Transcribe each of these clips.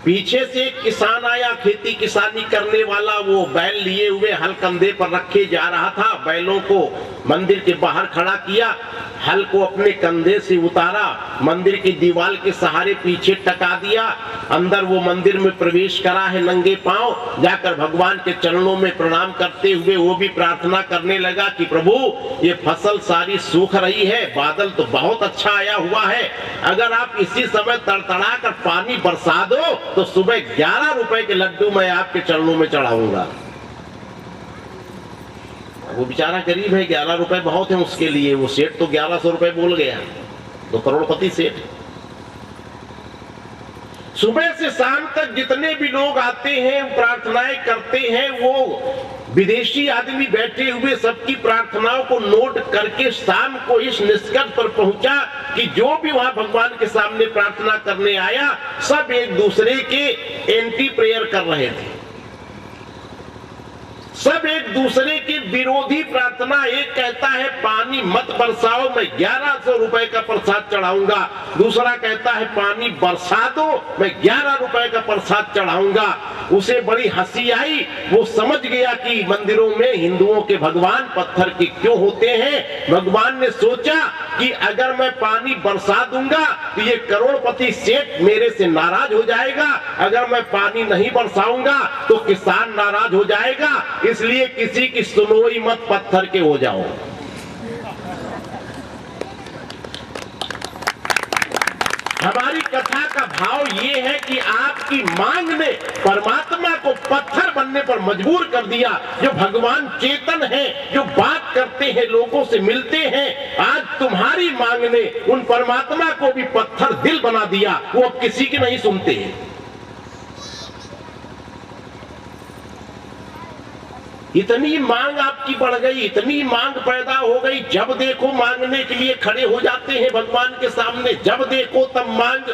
पीछे से एक किसान आया, खेती किसानी करने वाला, वो बैल लिए हुए हल कंधे पर रखे जा रहा था। बैलों को मंदिर के बाहर खड़ा किया, हल को अपने कंधे से उतारा, मंदिर की दीवार के सहारे पीछे टका दिया। अंदर वो मंदिर में प्रवेश करा है नंगे पांव, जाकर भगवान के चरणों में प्रणाम करते हुए वो भी प्रार्थना करने लगा कि प्रभु ये फसल सारी सूख रही है, बादल तो बहुत अच्छा आया हुआ है, अगर आप इसी समय तड़तड़ा कर पानी बरसा दो तो सुबह 11 रुपए के लड्डू मैं आपके चरणों में चढ़ाऊंगा। वो बेचारा गरीब है, 11 रुपए बहुत है उसके लिए। वो सेठ तो 1100 रुपए बोल गया, तो करोड़पति सेठ। सुबह से शाम तक जितने भी लोग आते हैं, प्रार्थनाएं करते हैं, वो विदेशी आदमी बैठे हुए सबकी प्रार्थनाओं को नोट करके शाम को इस निष्कर्ष पर पहुंचा कि जो भी वहां भगवान के सामने प्रार्थना करने आया, सब एक दूसरे के एंटी प्रेयर कर रहे थे, सब एक दूसरे के विरोधी प्रार्थना। एक कहता है पानी मत बरसाओ, मैं 1100 रुपए का प्रसाद चढ़ाऊंगा। दूसरा कहता है पानी बरसा दो, मैं 11 रुपए का प्रसाद चढ़ाऊंगा। उसे बड़ी हंसी आई। वो समझ गया कि मंदिरों में हिंदुओं के भगवान पत्थर के क्यों होते हैं। भगवान ने सोचा कि अगर मैं पानी बरसा दूंगा तो ये करोड़पति सेठ मेरे से नाराज हो जाएगा, अगर मैं पानी नहीं बरसाऊंगा तो किसान नाराज हो जाएगा, इसलिए किसी की सुनोई मत, पत्थर के हो जाओ। हमारी कथा का भाव ये है कि आपकी मांग ने परमात्मा को पत्थर बनने पर मजबूर कर दिया। जो भगवान चेतन है, जो बात करते हैं, लोगों से मिलते हैं, आज तुम्हारी मांग ने उन परमात्मा को भी पत्थर दिल बना दिया। वो अब किसी की नहीं सुनते हैं। इतनी मांग आपकी बढ़ गई, इतनी मांग पैदा हो गई, जब देखो मांगने के लिए खड़े हो जाते हैं भगवान के सामने, जब देखो तब मांग।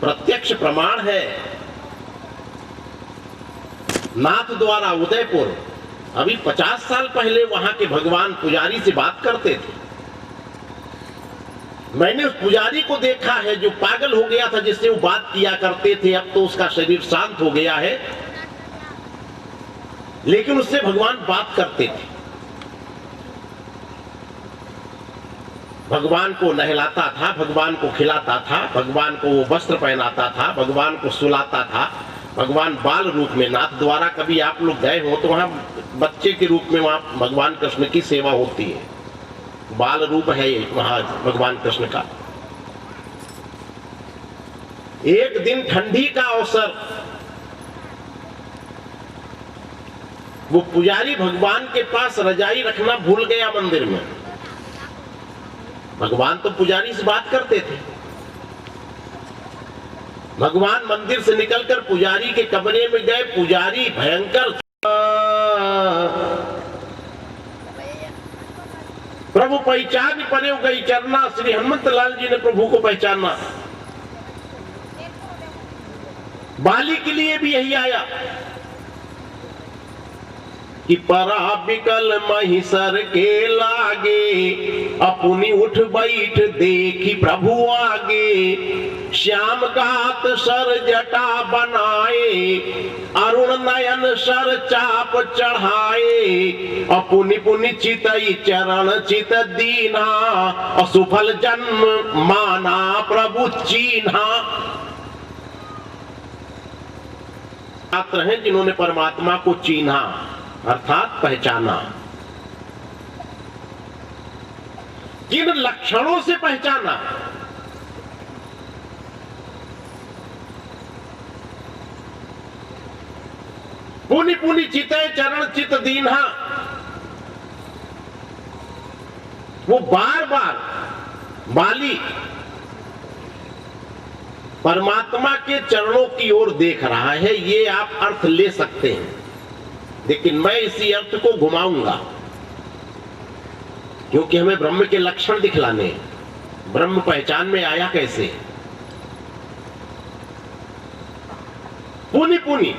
प्रत्यक्ष प्रमाण है। नाथ द्वारा उदयपुर, अभी 50 साल पहले वहां के भगवान पुजारी से बात करते थे। मैंने उस पुजारी को देखा है जो पागल हो गया था, जिससे वो बात किया करते थे। अब तो उसका शरीर शांत हो गया है, लेकिन उससे भगवान बात करते थे। भगवान को नहलाता था, भगवान को खिलाता था, भगवान को वो वस्त्र पहनाता था, भगवान को सुलाता था। भगवान बाल रूप में, नाथ द्वारा कभी आप लोग गए हो तो वहां बच्चे के रूप में वहां भगवान कृष्ण की सेवा होती है। बाल रूप है वहां भगवान कृष्ण का। एक दिन ठंडी का अवसर, वो पुजारी भगवान के पास रजाई रखना भूल गया मंदिर में। भगवान तो पुजारी से बात करते थे। भगवान मंदिर से निकलकर पुजारी के कमरे में गए। पुजारी भयंकर, प्रभु पहचान परे गई चरना। श्री हनुमत लाल जी ने प्रभु को पहचाना। बाली के लिए भी यही आया कि परा बिकल महिषर के लागे, अपनी उठ बैठ देखी प्रभु आगे। श्याम गात सर जटा बनाए, अरुण नयन सर चाप चढ़ाए। अपुनि पुनि चितई चरण चित दीना, असुफल जन्म माना प्रभु चीन्हा। छात्र हैं जिन्होंने परमात्मा को चीन्हा, अर्थात पहचाना। किन लक्षणों से पहचाना? पुनि पुनि चितय चरण चित दीन्हा। वो बार बार बाली परमात्मा के चरणों की ओर देख रहा है। ये आप अर्थ ले सकते हैं, लेकिन मैं इसी अर्थ को घुमाऊंगा, क्योंकि हमें ब्रह्म के लक्षण दिखलाने। ब्रह्म पहचान में आया कैसे? पुनि पुनि,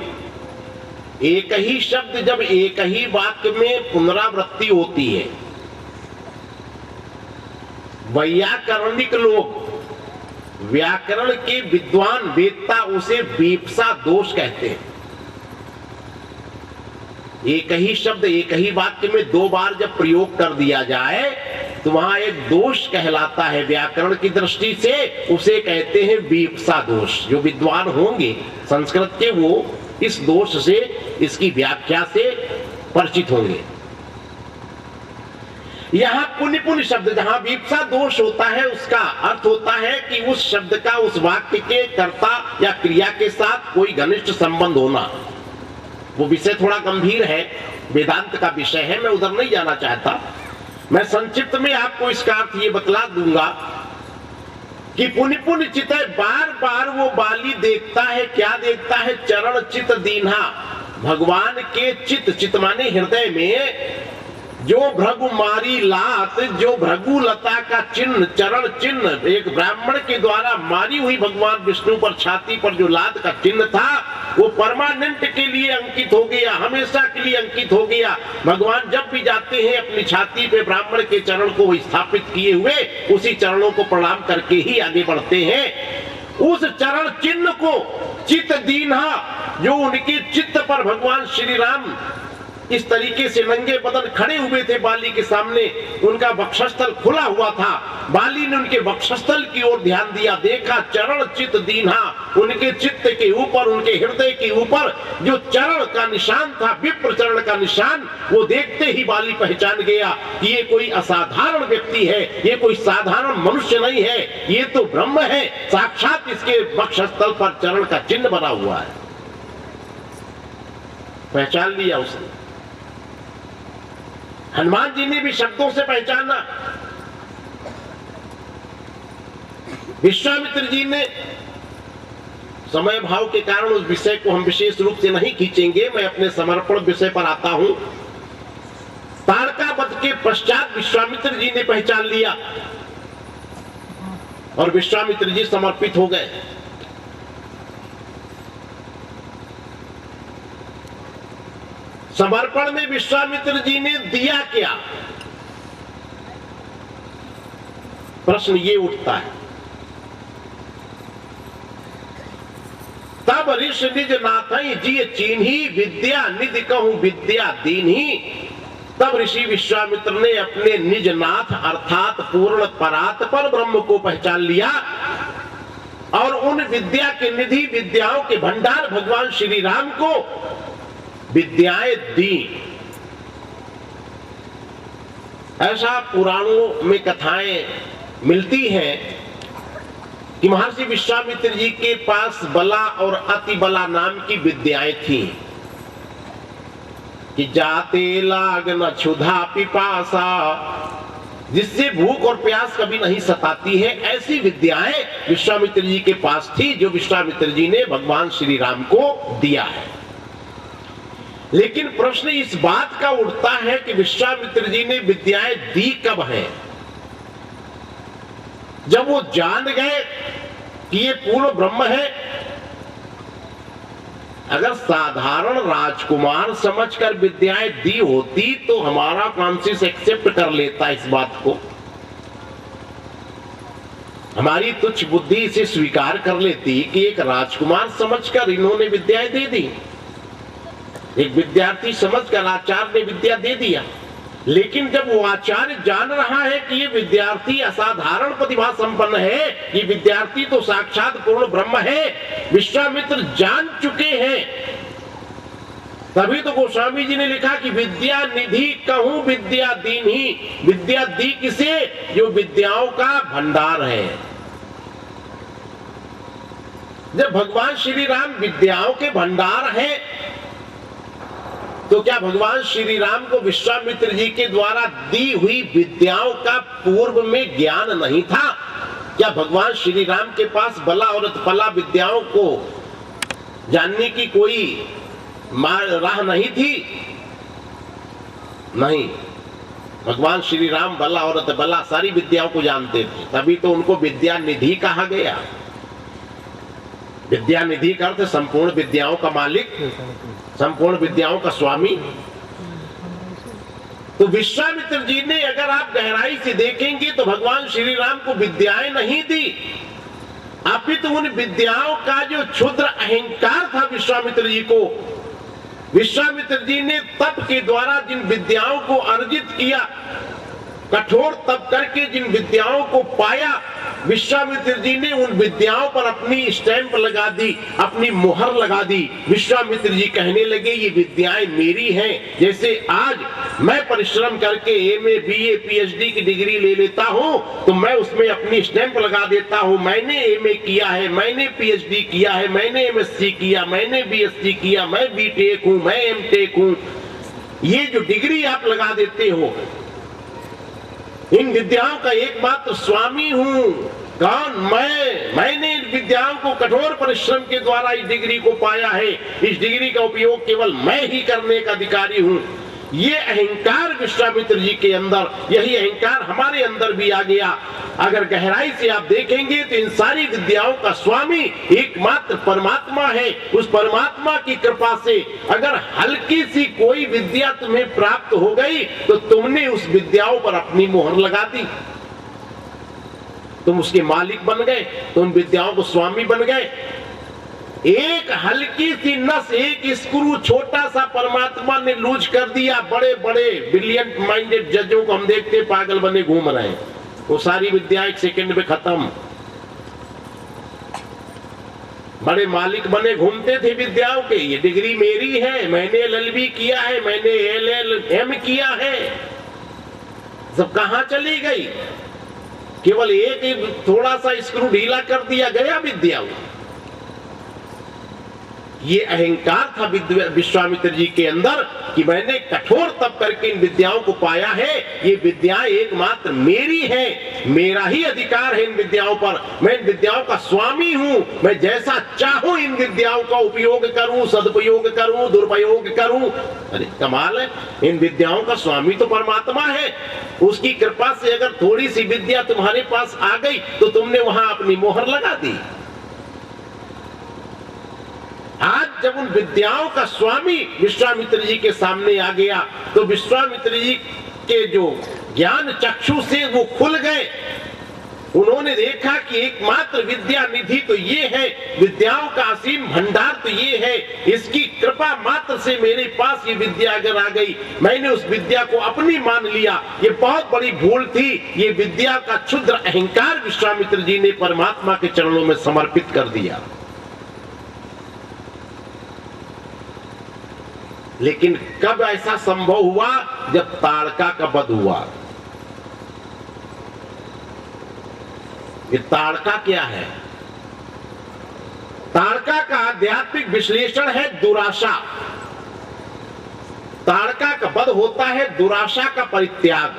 एक ही शब्द जब एक ही वाक्य में पुनरावृत्ति होती है, वैयाकरणिक लोग, व्याकरण के विद्वान वेदता उसे वीप्सा दोष कहते हैं। एक ही शब्द एक ही वाक्य में दो बार जब प्रयोग कर दिया जाए तो वहां एक दोष कहलाता है। व्याकरण की दृष्टि से उसे कहते हैं वीप्सा दोष। जो विद्वान होंगे संस्कृत के वो इस दोष से, इसकी व्याख्या से परिचित होंगे। यहां पुण्य पुण्य शब्द जहां वीप्सा दोष होता है उसका अर्थ होता है कि उस शब्द का उस वाक्य के कर्ता या क्रिया के साथ कोई घनिष्ठ संबंध होना। वो विषय थोड़ा गंभीर है, वेदांत का विषय है, मैं उधर नहीं जाना चाहता। मैं संक्षिप्त में आपको इसका अर्थ ये बतला दूंगा कि पुण्य पुण्य चित है, बार बार वो बाली देखता है। क्या देखता है? चरण चित दीन्हा, भगवान के चित, चित माने हृदय में जो भृगुमारी लात, जो भृगुलता का चिन्ह, चरण चिन्ह, एक ब्राह्मण के द्वारा मारी हुई भगवान विष्णु पर छाती पर जो लात का चिन्ह था वो परमानेंट के लिए अंकित हो गया, हमेशा के लिए अंकित हो गया। भगवान जब भी जाते हैं अपनी छाती पे ब्राह्मण के चरण को स्थापित किए हुए उसी चरणों को प्रणाम करके ही आगे बढ़ते हैं। उस चरण चिन्ह को चित दीन्हा, जो उनके चित्त पर भगवान श्री राम इस तरीके से नंगे बदन खड़े हुए थे बाली के सामने, उनका वक्षस्थल खुला हुआ था। बाली ने उनके वक्षस्थल की ओर ध्यान दिया, देखा चरण चित दीन्हा, उनके चित्त के ऊपर, उनके हृदय के ऊपर जो चरण का निशान था, विप्र चरण का निशान, वो देखते ही बाली पहचान गया कि ये कोई असाधारण व्यक्ति है, ये कोई साधारण मनुष्य नहीं है, ये तो ब्रह्म है, साक्षात इसके वक्षस्थल पर चरण का चिन्ह बना हुआ है। पहचान लिया उसने। हनुमान जी ने भी शब्दों से पहचाना। विश्वामित्र जी ने, समय भाव के कारण उस विषय को हम विशेष रूप से नहीं खींचेंगे, मैं अपने समर्पण विषय पर आता हूं। ताड़का वध के पश्चात विश्वामित्र जी ने पहचान लिया और विश्वामित्र जी समर्पित हो गए। समर्पण में विश्वामित्र जी ने दिया क्या? प्रश्न ये उठता है। तब ऋष निज नाथई जी चीन्ही, विद्या निधि कहूं विद्या दीन्ही। तब ऋषि विश्वामित्र ने अपने निज नाथ अर्थात पूर्ण परात पर ब्रह्म को पहचान लिया और उन विद्या के निधि, विद्याओं के भंडार भगवान श्री राम को विद्याएं दी। ऐसा पुराणों में कथाएं मिलती हैं कि महर्षि विश्वामित्र जी के पास बला और अति बला नाम की विद्याएं थी कि जाते लाग न क्षुधा पिपासा, जिससे भूख और प्यास कभी नहीं सताती है, ऐसी विद्याएं विश्वामित्र जी के पास थी जो विश्वामित्र जी ने भगवान श्री राम को दिया है। लेकिन प्रश्न इस बात का उठता है कि विश्वामित्र जी ने विद्याएं दी कब हैं? जब वो जान गए कि ये पूर्ण ब्रह्म है। अगर साधारण राजकुमार समझकर विद्याएं दी होती तो हमारा कॉन्शियस एक्सेप्ट कर लेता इस बात को, हमारी तुच्छ बुद्धि इसे स्वीकार कर लेती कि एक राजकुमार समझकर इन्होंने विद्याएं दे दी, एक विद्यार्थी समझकर आचार्य ने विद्या दे दिया। लेकिन जब वो आचार्य जान रहा है कि ये विद्यार्थी असाधारण प्रतिभा संपन्न है, ये विद्यार्थी तो साक्षात पूर्ण ब्रह्म है, विश्वामित्र जान चुके हैं, तभी तो गोस्वामी जी ने लिखा कि विद्या निधि कहूं विद्या दीन्ही। विद्या दी किसे? जो विद्याओं का भंडार है। जब भगवान श्री राम विद्याओं के भंडार हैं तो क्या भगवान श्री राम को विश्वामित्र जी के द्वारा दी हुई विद्याओं का पूर्व में ज्ञान नहीं था? क्या भगवान श्री राम के पास बला और अतपला विद्याओं को जानने की कोई राह नहीं थी? नहीं, भगवान श्री राम बला और अतपला सारी विद्याओं को जानते थे, तभी तो उनको विद्या निधि कहा गया। विद्या निधि का अर्थ संपूर्ण विद्याओं का मालिक, संपूर्ण विद्याओं का स्वामी। तो विश्वामित्र जी ने, अगर आप गहराई से देखेंगे, तो भगवान श्री राम को विद्याएं नहीं दी, अपितु उन विद्याओं का जो क्षुद्र अहंकार था विश्वामित्र जी को, विश्वामित्र जी ने तप के द्वारा जिन विद्याओं को अर्जित किया, कठोर तप करके जिन विद्याओं को पाया, विश्वामित्र जी ने उन विद्याओं पर अपनी स्टैंप लगा दी, अपनी मुहर लगा दी। विश्वामित्र जी कहने लगे ये विद्याएं मेरी हैं। जैसे आज मैं परिश्रम करके एमए, बीए, पीएचडी की डिग्री ले लेता हूं, तो मैं उसमें अपनी स्टैंप लगा देता हूं, मैंने एमए किया है, मैंने पीएचडी किया है, मैंने एमएससी किया, मैंने बीएससी किया, मैं बीटेक हूं, मैं एमटेक हूं। ये जो डिग्री आप लगा देते हो, इन विद्याओं का एकमात्र स्वामी हूं। कौन? मैंने इन विद्याओं को कठोर परिश्रम के द्वारा इस डिग्री को पाया है, इस डिग्री का उपयोग केवल मैं ही करने का अधिकारी हूं। ये अहंकार विश्वामित्र जी के अंदर, यही अहंकार हमारे अंदर भी आ गया। अगर गहराई से आप देखेंगे तो इन सारी विद्याओं का स्वामी एकमात्र परमात्मा है। उस परमात्मा की कृपा से अगर हल्की सी कोई विद्या तुम्हें प्राप्त हो गई, तो तुमने उस विद्याओं पर अपनी मोहर लगा दी, तुम उसके मालिक बन गए, तुम विद्याओं को स्वामी बन गए। एक हल्की सी नस, एक स्क्रू छोटा सा परमात्मा ने लूज कर दिया। बड़े बड़े ब्रिलियंट माइंडेड जजों को हम देखते पागल बने घूम रहे हैं, वो सारी विद्या एक सेकंड में खत्म। बड़े मालिक बने घूमते थे विद्याओं के, ये डिग्री मेरी है, मैंने एलएलबी किया है, मैंने एलएलएम किया है, सब कहां चली गई? केवल एक थोड़ा सा स्क्रू ढीला कर दिया, गया विद्या। ये अहंकार था विश्वामित्र जी के अंदर कि मैंने कठोर तप करके इन विद्याओं को पाया है, ये विद्याएं एकमात्र मेरी हैं, मेरा ही अधिकार है इन विद्याओं पर, मैं इन विद्याओं का स्वामी हूं, मैं जैसा चाहूं इन विद्याओं का उपयोग करूं, सदुपयोग करूं, दुरुपयोग करूं। अरे कमाल है, इन विद्याओं का स्वामी तो परमात्मा है। उसकी कृपा से अगर थोड़ी सी विद्या तुम्हारे पास आ गई, तो तुमने वहां अपनी मोहर लगा दी। आज जब उन विद्याओं का स्वामी विश्वामित्र जी के सामने आ गया, तो विश्वामित्र जी के जो ज्ञान चक्षु से वो खुल गए। उन्होंने देखा कि एकमात्र विद्या निधि तो ये है, विद्याओं का असीम भंडार तो ये है, इसकी कृपा मात्र से मेरे पास ये विद्या अगर आ गई, मैंने उस विद्या को अपनी मान लिया, ये बहुत बड़ी भूल थी। ये विद्या का क्षुद्र अहंकार विश्वामित्र जी ने परमात्मा के चरणों में समर्पित कर दिया। लेकिन कब ऐसा संभव हुआ? जब ताड़का का वध हुआ। ये ताड़का क्या है? ताड़का का आध्यात्मिक विश्लेषण है दुराशा। ताड़का का वध होता है दुराशा का परित्याग।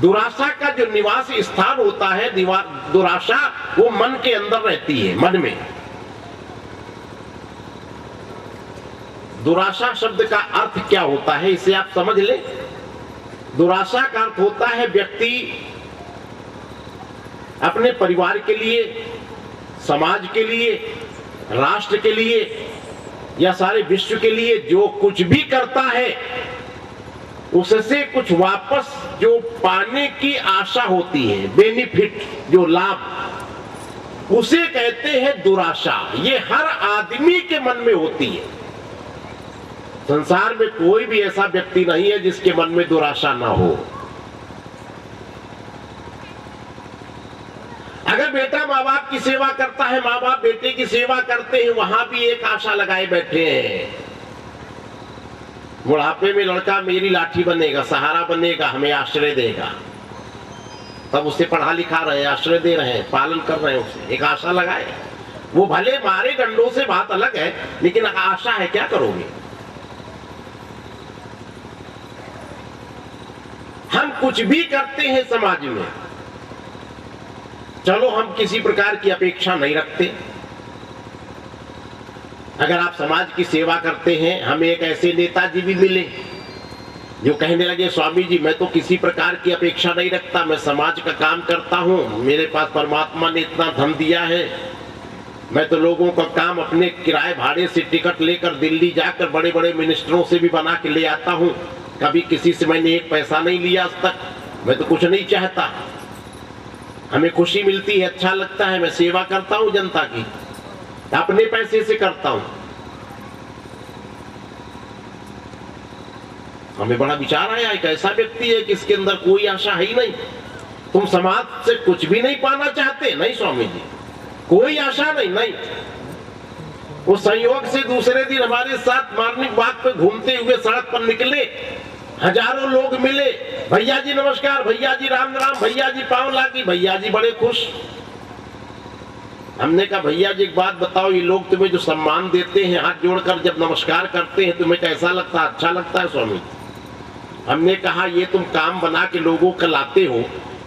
दुराशा का जो निवासी स्थान होता है, दुराशा वो मन के अंदर रहती है, मन में। दुराशा शब्द का अर्थ क्या होता है, इसे आप समझ ले। दुराशा का अर्थ होता है व्यक्ति अपने परिवार के लिए, समाज के लिए, राष्ट्र के लिए या सारे विश्व के लिए जो कुछ भी करता है, उससे कुछ वापस जो पाने की आशा होती है, बेनिफिट, जो लाभ, उसे कहते हैं दुराशा। ये हर आदमी के मन में होती है। संसार में कोई भी ऐसा व्यक्ति नहीं है जिसके मन में दुराशा ना हो। अगर बेटा माँ बाप की सेवा करता है, माँ बाप बेटे की सेवा करते हैं, वहां भी एक आशा लगाए बैठे हैं। बुढ़ापे में लड़का मेरी लाठी बनेगा, सहारा बनेगा, हमें आश्रय देगा। तब उसे पढ़ा लिखा रहे, आश्रय दे रहे हैं, पालन कर रहे हैं, उसे एक आशा लगाए। वो भले मारे डंडों से, बात अलग है, लेकिन आशा है, क्या करोगे? हम कुछ भी करते हैं समाज में, चलो हम किसी प्रकार की अपेक्षा नहीं रखते। अगर आप समाज की सेवा करते हैं, हमें एक ऐसे नेताजी भी मिले जो कहने लगे, स्वामी जी मैं तो किसी प्रकार की अपेक्षा नहीं रखता, मैं समाज का काम करता हूं, मेरे पास परमात्मा ने इतना धन दिया है, मैं तो लोगों का काम अपने किराए भाड़े से टिकट लेकर दिल्ली जाकर बड़े बड़े मिनिस्टरों से भी बना के ले आता हूं, कभी किसी से मैंने एक पैसा नहीं लिया आज तक। मैं तो कुछ नहीं चाहता, हमें खुशी मिलती है, अच्छा लगता है, मैं सेवा करता हूं जनता की, अपने पैसे से करता हूं। हमें बड़ा विचार आया, एक ऐसा व्यक्ति है कि इसके अंदर कोई आशा है ही नहीं। तुम समाज से कुछ भी नहीं पाना चाहते? नहीं स्वामी जी, कोई आशा नहीं। नहीं, वो संयोग से दूसरे दिन हमारे साथ मॉर्निंग वॉक पे घूमते हुए सड़क पर निकले, हजारों लोग मिले, भैया जी नमस्कार, भैया जी राम राम, भैया जी पाँव लागी। भैया जी बड़े खुश। हमने कहा भैया जी एक बात बताओ, ये लोग तुम्हें जो सम्मान देते हैं, हाथ जोड़कर जब नमस्कार करते हैं, तुम्हें कैसा लगता है? अच्छा लगता है स्वामी। हमने कहा ये तुम काम बना के लोगों को लाते हो,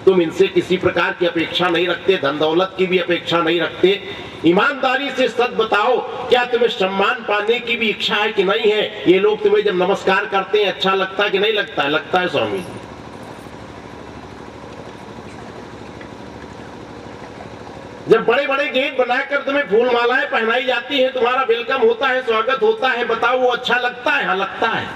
तुम इनसे किसी प्रकार की अपेक्षा नहीं रखते, धन दौलत की भी अपेक्षा नहीं रखते। ईमानदारी से सच बताओ, क्या तुम्हें सम्मान पाने की भी इच्छा है कि नहीं है? ये लोग तुम्हें जब नमस्कार करते हैं अच्छा लगता है कि नहीं लगता है? लगता है स्वामी। जब बड़े बड़े गेट बनाकर तुम्हें फूल मालाएं पहनाई जाती है, तुम्हारा वेलकम होता है, स्वागत होता है, बताओ वो अच्छा लगता है? हाँ लगता है।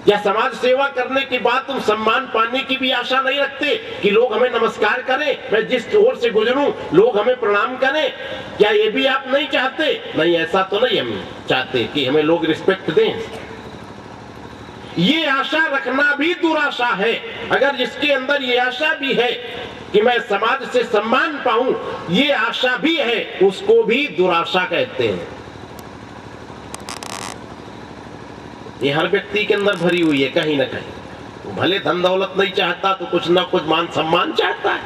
या समाज सेवा करने के बाद तुम सम्मान पाने की भी आशा नहीं रखते कि लोग हमें नमस्कार करें, मैं जिस ओर से गुजरूं लोग हमें प्रणाम करें? क्या ये भी आप नहीं चाहते? नहीं, ऐसा तो नहीं हम चाहते कि हमें लोग रिस्पेक्ट दें। ये आशा रखना भी दुराशा है। अगर जिसके अंदर ये आशा भी है कि मैं समाज से सम्मान पाऊं, ये आशा भी है, उसको भी दुराशा कहते हैं। ये हर व्यक्ति के अंदर भरी हुई है कहीं ना कहीं। भले धन दौलत नहीं चाहता तो कुछ ना कुछ मान सम्मान चाहता है,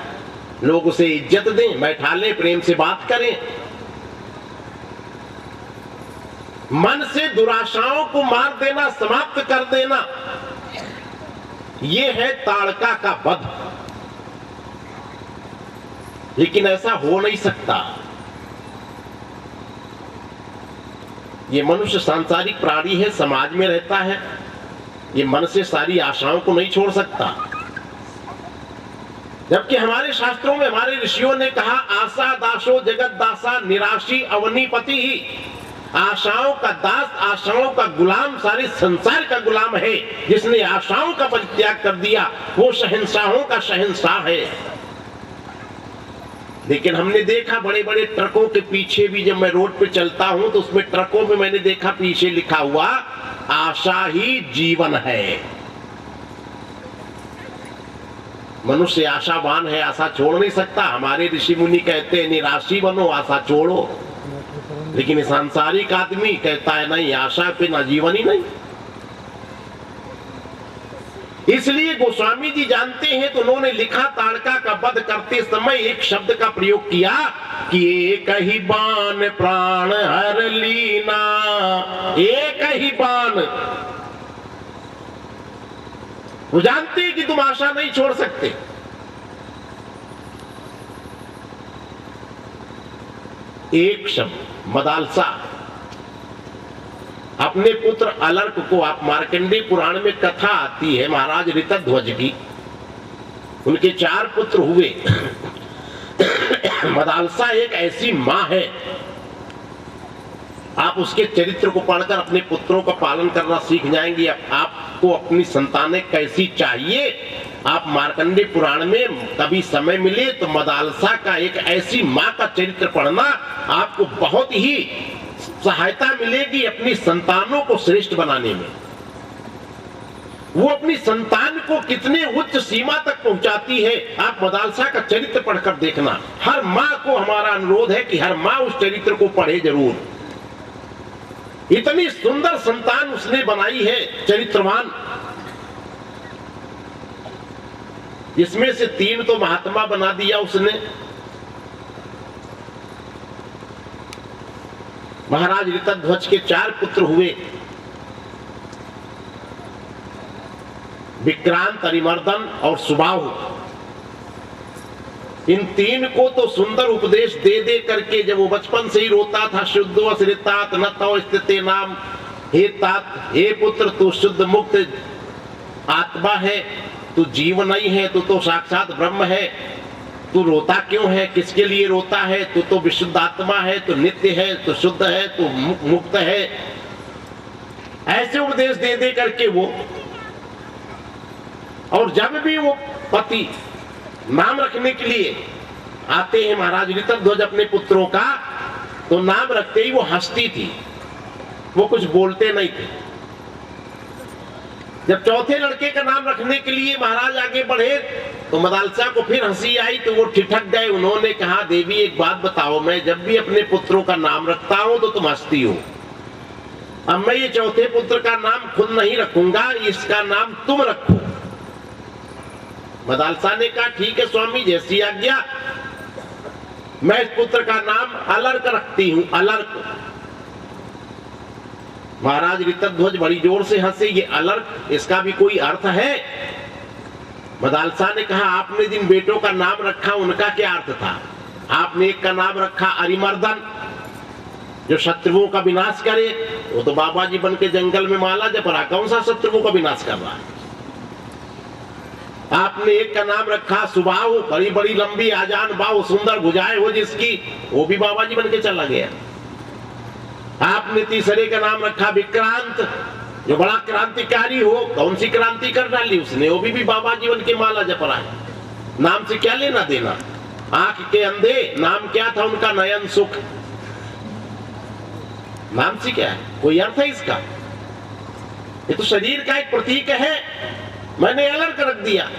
लोग उसे इज्जत दें, बैठा लें, प्रेम से बात करें। मन से दुराशाओं को मार देना, समाप्त कर देना, यह है ताड़का का वध। लेकिन ऐसा हो नहीं सकता। ये मनुष्य सांसारिक प्राणी है, समाज में रहता है, ये मन से सारी आशाओं को नहीं छोड़ सकता। जबकि हमारे शास्त्रों में हमारे ऋषियों ने कहा, आशा दासो जगत दासा निराशी अवनीपति ही। आशाओं का दास, आशाओं का गुलाम सारे संसार का गुलाम है। जिसने आशाओं का परित्याग कर दिया वो शहंशाहों का शहंशाह है। लेकिन हमने देखा बड़े बड़े ट्रकों के पीछे भी, जब मैं रोड पे चलता हूं तो उसमें ट्रकों में मैंने देखा पीछे लिखा हुआ, आशा ही जीवन है। मनुष्य आशावान है, आशा छोड़ नहीं सकता। हमारे ऋषि मुनि कहते हैं निराशी बनो, आशा छोड़ो। लेकिन सांसारिक आदमी कहता है नहीं, आशा पे ना जीवन ही नहीं। इसलिए गोस्वामी जी जानते हैं तो उन्होंने लिखा, ताड़का का वध करते समय एक शब्द का प्रयोग किया कि एक ही बाण प्राण हर लीना। एक ही बाण। वो जानते हैं कि तुम आशा नहीं छोड़ सकते। एक शब्द मदालसा। अपने पुत्र अलर्क को, आप मार्कंडेय पुराण में कथा आती है महाराज ऋतध्वज की, उनके 4 पुत्र हुए। मदालसा एक ऐसी मां है, आप उसके चरित्र को पढ़कर अपने पुत्रों का पालन करना सीख जाएंगे। आपको अपनी संतानें कैसी चाहिए, आप मार्कंडेय पुराण में कभी समय मिले तो मदालसा का एक ऐसी मां का चरित्र पढ़ना, आपको बहुत ही सहायता मिलेगी अपनी संतानों को श्रेष्ठ बनाने में। वो अपनी संतान को कितने उच्च सीमा तक पहुंचाती है, आप मदालसा का चरित्र पढ़कर देखना। हर मां को हमारा अनुरोध है कि हर मां उस चरित्र को पढ़े जरूर। इतनी सुंदर संतान उसने बनाई है, चरित्रवान। इसमें से 3 तो महात्मा बना दिया उसने। महाराज ऋतध्वज के 4 पुत्र हुए, विक्रांत, अरिमर्दन और सुबाहु। इन 3 को तो सुंदर उपदेश दे दे करके, जब वो बचपन से ही रोता था, शुद्धो श्रितात न तो स्थिते नाम, हे तात, हे पुत्र तू शुद्ध मुक्त आत्मा है, तू जीव नहीं है, तू तो साक्षात ब्रह्म है, तू रोता क्यों है, किसके लिए रोता है, तू तो विशुद्ध आत्मा है, तू नित्य है, तू शुद्ध है, तू मुक्त है। ऐसे उपदेश दे दे करके वो, और जब भी वो पति नाम रखने के लिए आते हैं महाराज ऋतध्वज अपने पुत्रों का, तो नाम रखते ही वो हंसती थी, वो कुछ बोलते नहीं थे। जब चौथे लड़के का नाम रखने के लिए महाराज आगे बढ़े तो मदालसा को फिर हंसी आई, तो वो ठिठक गए। उन्होंने कहा, देवी एक बात बताओ, मैं जब भी अपने पुत्रों का नाम रखता हूं तो तुम हंसती हो, अब मैं ये चौथे पुत्र का नाम खुद नहीं रखूंगा, इसका नाम तुम रखो। मदालसा ने कहा, ठीक है स्वामी, जैसी आज्ञा। मैं इस पुत्र का नाम अलर्क रखती हूं, अलर्क। महाराज ऋतध्वज बड़ी जोर से हंसे, ये अलर्क, इसका भी कोई अर्थ है? मदालसा ने कहा, आपने जिन बेटों का नाम रखा उनका क्या अर्थ था? आपने एक का नाम रखा अरिमर्दन, जो शत्रुओं का विनाश करे, वो तो बाबा जी बन के जंगल में माला जप रहा, कौन सा शत्रुओं का विनाश कर रहा है? आपने एक का नाम रखा सुबाहु, बड़ी बड़ी लंबी आजान बाहु, सुंदर भुजाएं हो जिसकी, वो भी बाबा जी बन के चला गया। आपने तीसरे का नाम रखा विक्रांत, जो बड़ा क्रांतिकारी हो, कौन सी क्रांति कर डाली उसने, वो भी बाबा जी बन के माला जप रहा है। नाम से क्या लेना देना? आंख के अंधे, नाम क्या था उनका? नयन सुख। नाम से क्या है? कोई अर्थ है इसका? ये तो शरीर का एक प्रतीक है, मैंने अलर्क रख दिया।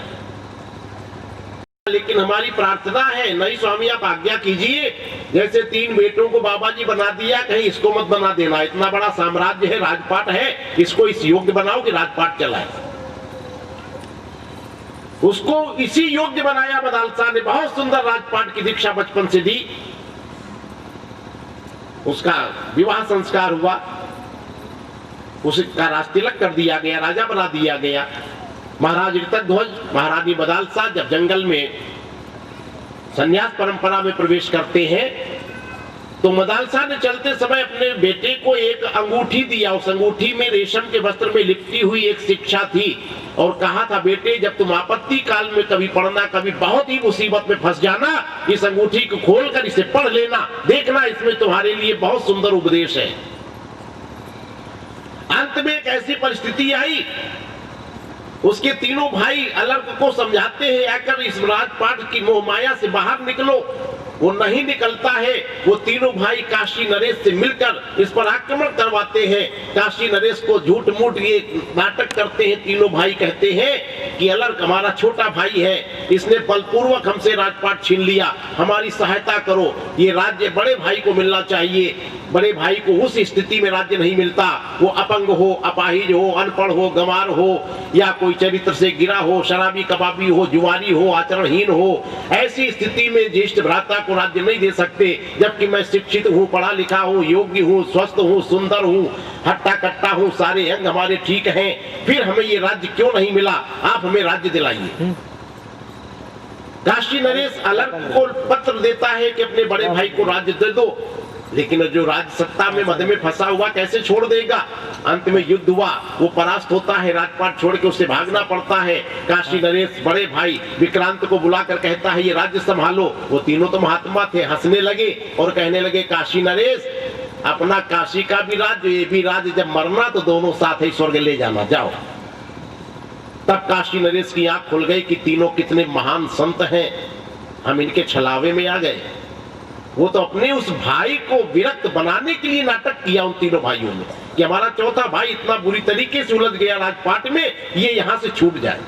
लेकिन हमारी प्रार्थना है, नहीं स्वामी आप आज्ञा कीजिए, जैसे 3 बेटों को बाबा जी बना दिया, कहीं इसको मत बना देना, इतना बड़ा साम्राज्य है, राजपाट है, इसको इस योग्य बनाओ कि राजपाट चलाए। उसको इसी योग्य बनाया मदालसा ने, बहुत सुंदर राजपाट की दीक्षा बचपन से दी। उसका विवाह संस्कार हुआ, उसका राजतिलक कर दिया गया, राजा बना दिया गया। महाराज ऋतध्वज महारानी मदालसा जब जंगल में संन्यास परंपरा में प्रवेश करते हैं, तो मदालसा ने चलते समय अपने बेटे को एक अंगूठी दिया। उस अंगूठी में रेशम के वस्त्र में लिपटी हुई एक शिक्षा थी, और कहा था, बेटे जब तुम आपत्ति काल में कभी पढ़ना, कभी बहुत ही मुसीबत में फंस जाना, इस अंगूठी को खोलकर इसे पढ़ लेना, देखना इसमें तुम्हारे लिए बहुत सुंदर उपदेश है। अंत में एक ऐसी परिस्थिति आई, उसके तीनों भाई अलर्क को समझाते हैं, आकर इस राजपाट की मोहमाया से बाहर निकलो। वो नहीं निकलता है। वो तीनों भाई काशी नरेश से मिलकर इस पर आक्रमण करवाते हैं। काशी नरेश को झूठ मूठ ये नाटक करते हैं। तीनों भाई कहते हैं कि अलर्क हमारा छोटा भाई है, इसने बलपूर्वक हमसे राजपाट छीन लिया, हमारी सहायता करो, ये राज्य बड़े भाई को मिलना चाहिए। बड़े भाई को उस स्थिति में राज्य नहीं मिलता, वो अपंग हो, अपाहिज हो, अनपढ़ हो, गंवार हो, या कोई चरित्र से गिरा हो, शराबी कबाबी हो, जुआरी हो, आचरणहीन हो, ऐसी स्थिति में ज्येष्ठ भ्राता को राज्य नहीं दे सकते। जबकि मैं शिक्षित हूँ, पढ़ा लिखा हूँ, योग्य हूँ, स्वस्थ हूँ, सुंदर हूँ, हट्टा कट्टा हूँ, सारे अंग हमारे ठीक हैं, फिर हमें ये राज्य क्यों नहीं मिला? आप हमें राज्य दिलाइए। काशी नरेश अलर्क को पत्र देता है कि अपने बड़े भाई को राज्य दे दो, लेकिन जो राज सत्ता में मद में फंसा हुआ कैसे छोड़ देगा? अंत में युद्ध हुआ, वो परास्त होता है, राजपाट छोड़ के उसे भागना पड़ता है। काशी नरेश बड़े भाई विक्रांत को बुलाकर कहता है, ये राज्य संभालो। वो तीनों तो महात्मा थे, हंसने लगे और कहने लगे, काशी नरेश अपना काशी का भी राज्य, ये भी राज्य, जब मरना तो दोनों साथ ही स्वर्ग ले जाना, जाओ। तब काशी नरेश की आंख खुल गई कि तीनों कितने महान संत हैं, हम इनके छलावे में आ गए। वो तो अपने उस भाई को विरक्त बनाने के लिए नाटक किया उन तीनों भाइयों ने कि हमारा चौथा भाई इतना बुरी तरीके से उलझ गया राजपाट में, ये यहां से छूट जाए।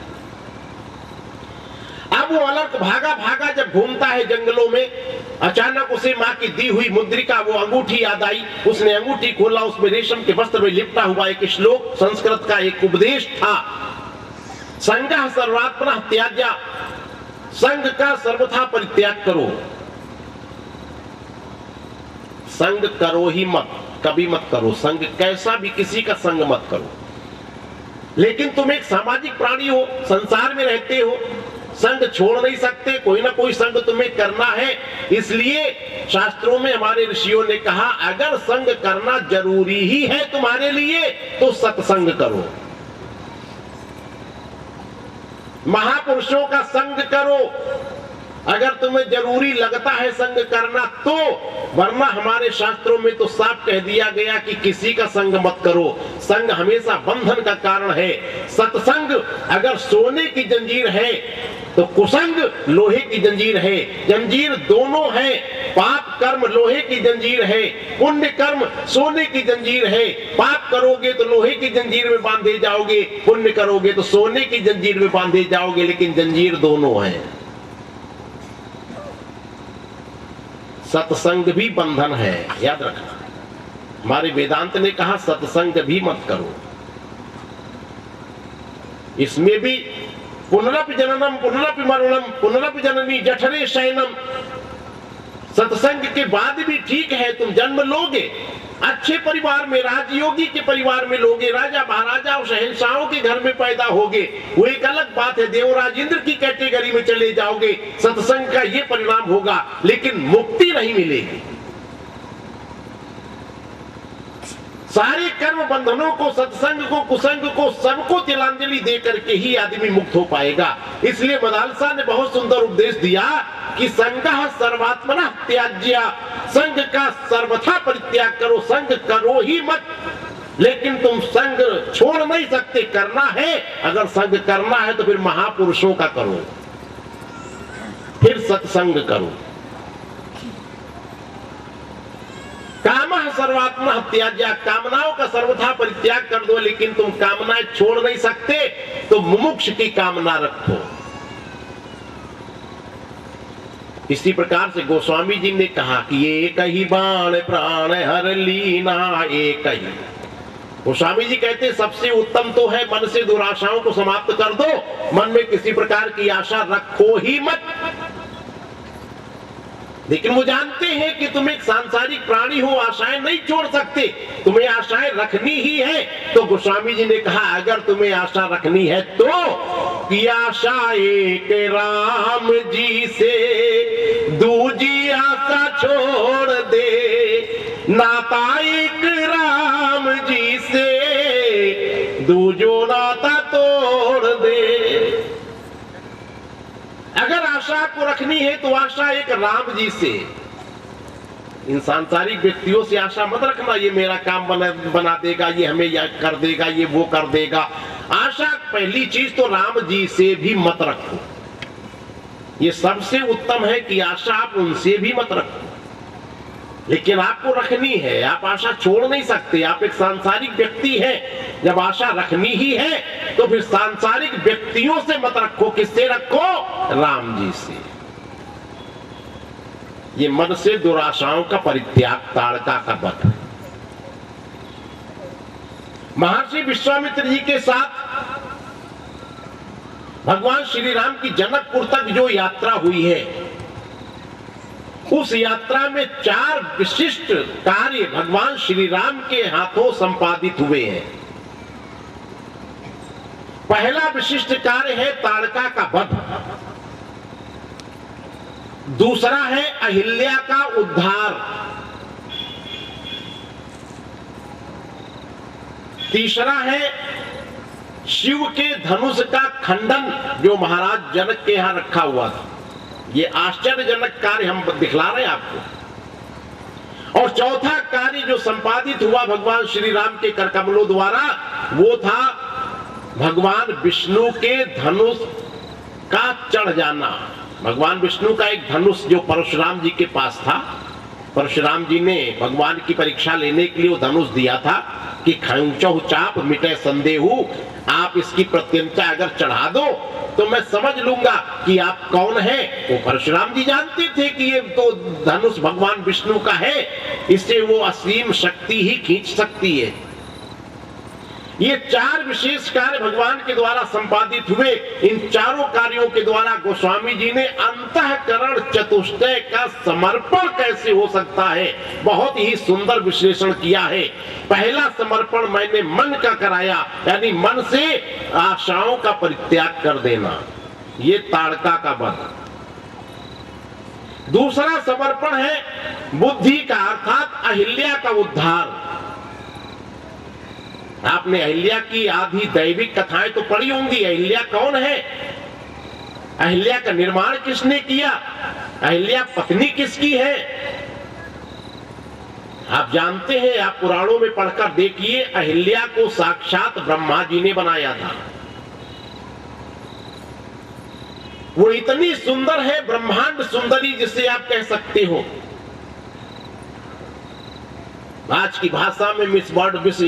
अब वो अलर्क भागा भागा जब घूमता है जंगलों में, अचानक उसे माँ की दी हुई मुद्रिका, वो अंगूठी याद आई। उसने अंगूठी खोला, उसमें रेशम के वस्त्र में लिपटा हुआ एक श्लोक, संस्कृत का एक उपदेश था, संगः सर्वात्मनः त्याज्य, संग का सर्वथा परित्याग करो। संग करो ही मत, कभी मत करो संग, कैसा भी किसी का संग मत करो। लेकिन तुम एक सामाजिक प्राणी हो, संसार में रहते हो, संग छोड़ नहीं सकते, कोई ना कोई संग तुम्हें करना है। इसलिए शास्त्रों में हमारे ऋषियों ने कहा, अगर संग करना जरूरी ही है तुम्हारे लिए तो सत्संग करो, महापुरुषों का संग करो, अगर तुम्हें जरूरी लगता है संग करना तो, वरना हमारे शास्त्रों में तो साफ कह दिया गया कि किसी का संग मत करो। संग हमेशा बंधन का कारण है। सत्संग अगर सोने की जंजीर है तो कुसंग लोहे की जंजीर है। जंजीर दोनों है। पाप कर्म लोहे की जंजीर है, पुण्य कर्म सोने की जंजीर है। पाप करोगे तो लोहे की जंजीर में बांधे जाओगे, पुण्य करोगे तो सोने की जंजीर में बांधे जाओगे, लेकिन जंजीर दोनों है। सत्संग भी बंधन है, याद रखना। हमारे वेदांत ने कहा सत्संग भी मत करो। इसमें भी पुनरपि जननम पुनरपि मरणम पुनरपि जननी जठरे शयनम। सत्संग के बाद भी ठीक है, तुम जन्म लोगे, अच्छे परिवार में, राजयोगी के परिवार में लोगे, राजा महाराजा और शहंशाहों के घर में पैदा होगे, वो एक अलग बात है। देवराज इंद्र की कैटेगरी में चले जाओगे, सत्संग का ये परिणाम होगा, लेकिन मुक्ति नहीं मिलेगी। सारे कर्म बंधनों को, सत्संग को, कुसंग को, सबको तिलांजलि दे करके ही आदमी मुक्त हो पाएगा। इसलिए मदालसा ने बहुत सुंदर उपदेश दिया कि संगः सर्वात्मना त्याज्य, संग का सर्वथा परित्याग करो, संग करो ही मत। लेकिन तुम संग छोड़ नहीं सकते, करना है। अगर संग करना है तो फिर महापुरुषों का करो, फिर सत्संग करो। कामः सर्वात्मा त्याज्य, कामनाओं का सर्वथा परित्याग कर दो। लेकिन तुम कामनाएं छोड़ नहीं सकते तो मुमुक्ष की कामना रखो। इसी प्रकार से गोस्वामी जी ने कहा कि एक ही बाण प्राण हर लीना एक ही। गोस्वामी जी कहते सबसे उत्तम तो है मन से दुराशाओं को समाप्त कर दो, मन में किसी प्रकार की आशा रखो ही मत। लेकिन वो जानते हैं कि तुम एक सांसारिक प्राणी हो, आशाएं नहीं छोड़ सकते, तुम्हें आशाएं रखनी ही है। तो गोस्वामी जी ने कहा अगर तुम्हें आशा रखनी है तो कि आशा एक राम जी से, दूजी आशा छोड़ दे, नाता एक राम जी से, दूजो नाता तोड़ दे। अगर आशा को रखनी है तो आशा एक राम जी से। इन सांसारिक व्यक्तियों से आशा मत रखना, ये मेरा काम बना देगा, ये हमें यह कर देगा, ये वो कर देगा। आशा पहली चीज तो राम जी से भी मत रखो। ये सबसे उत्तम है कि आशा आप उनसे भी मत रखो। लेकिन आपको रखनी है, आप आशा छोड़ नहीं सकते। आप एक सांसारिक व्यक्ति हैं, जब आशा रखनी ही है तो फिर सांसारिक व्यक्तियों से मत रखो। किससे रखो? राम जी से। ये मन से दुराशाओं का परित्याग, ताड़का का वध। महर्षि विश्वामित्र जी के साथ भगवान श्री राम की जनकपुर तक जो यात्रा हुई है, उस यात्रा में 4 विशिष्ट कार्य भगवान श्री राम के हाथों संपादित हुए हैं। पहला विशिष्ट कार्य है ताड़का का वध, दूसरा है अहिल्या का उद्धार, तीसरा है शिव के धनुष का खंडन जो महाराज जनक के यहां रखा हुआ था। ये आश्चर्यजनक कार्य हम दिखला रहे हैं आपको। और चौथा कार्य जो संपादित हुआ भगवान श्री राम के करकमलों द्वारा, वो था भगवान विष्णु के धनुष का चढ़ जाना। भगवान विष्णु का एक धनुष जो परशुराम जी के पास था, परशुराम जी ने भगवान की परीक्षा लेने के लिए वो धनुष दिया था कि खंचहु चाप मिटे संदेहु, आप इसकी प्रत्यंता अगर चढ़ा दो तो मैं समझ लूंगा कि आप कौन हैं। वो परशुराम जी जानते थे कि ये तो धनुष भगवान विष्णु का है, इससे वो असीम शक्ति ही खींच सकती है। ये 4 विशेष कार्य भगवान के द्वारा संपादित हुए। इन चारों कार्यों के द्वारा गोस्वामी जी ने अंतःकरण चतुष्टय का समर्पण कैसे हो सकता है, बहुत ही सुंदर विश्लेषण किया है। पहला समर्पण मैंने मन का कराया, यानी मन से आशाओं का परित्याग कर देना, ये ताड़का का वध। दूसरा समर्पण है बुद्धि का, अर्थात अहिल्या का उद्धार। आपने अहिल्या की आधी दैविक कथाएं तो पढ़ी होंगी। अहिल्या कौन है? अहिल्या का निर्माण किसने किया? अहिल्या पत्नी किसकी है? आप जानते हैं, आप पुराणों में पढ़कर देखिए, अहिल्या को साक्षात ब्रह्मा जी ने बनाया था। वो इतनी सुंदर है, ब्रह्मांड सुंदरी जिसे आप कह सकते हो। आज की भाषा में मिस वर्ल्ड मिस